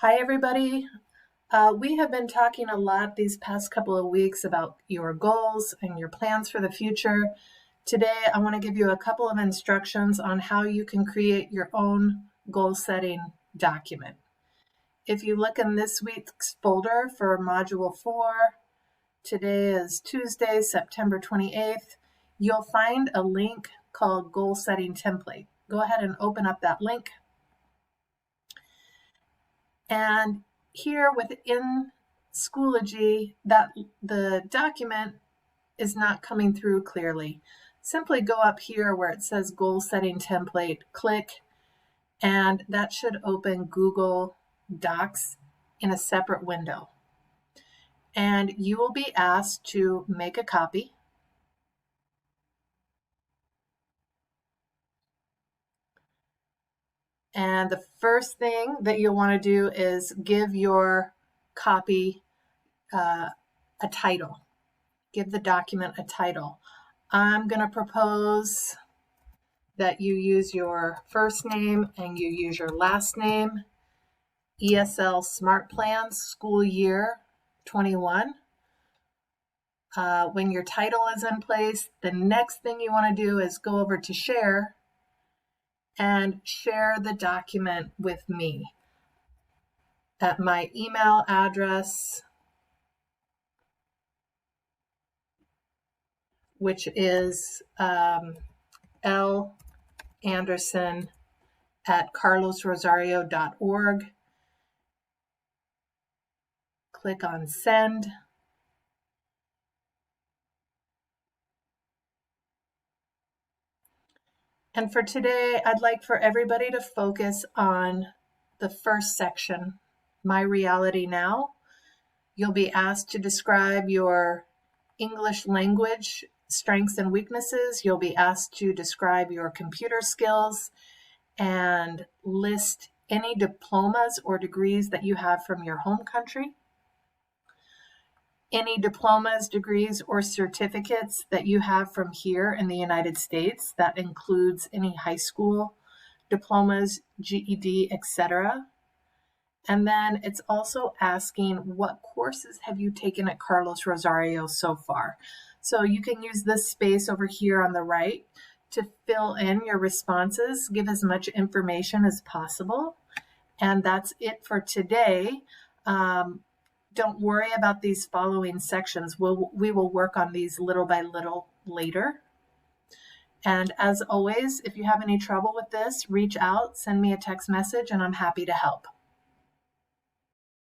Hi, everybody. We have been talking a lot these past couple of weeks about your goals and your plans for the future. Today, I want to give you a couple of instructions on how you can create your own goal setting document. If you look in this week's folder for Module 4, today is Tuesday, September 28th, you'll find a link called Goal Setting Template. Go ahead and open up that link. And here within Schoology, that the document is not coming through clearly. Simply go up here where it says Goal Setting Template, click, and that should open Google Docs in a separate window. And you will be asked to make a copy. And the first thing that you'll want to do is give your copy a title. Give the document a title. I'm going to propose that you use your first name and you use your last name. ESL Smart Plans, School Year 21. When your title is in place, the next thing you want to do is go over to Share and share the document with me at my email address, which is landerson@carlosrosario.org. Click on Send. And for today, I'd like for everybody to focus on the first section, My Reality Now. You'll be asked to describe your English language strengths and weaknesses. You'll be asked to describe your computer skills and list any diplomas or degrees that you have from your home country. Any diplomas, degrees, or certificates that you have from here in the United States. That includes any high school diplomas, GED, etc. And then it's also asking what courses have you taken at Carlos Rosario so far. So you can use this space over here on the right to fill in your responses, give as much information as possible. And that's it for today. Don't worry about these following sections. We will work on these little by little later. And as always, if you have any trouble with this, reach out, send me a text message, and I'm happy to help.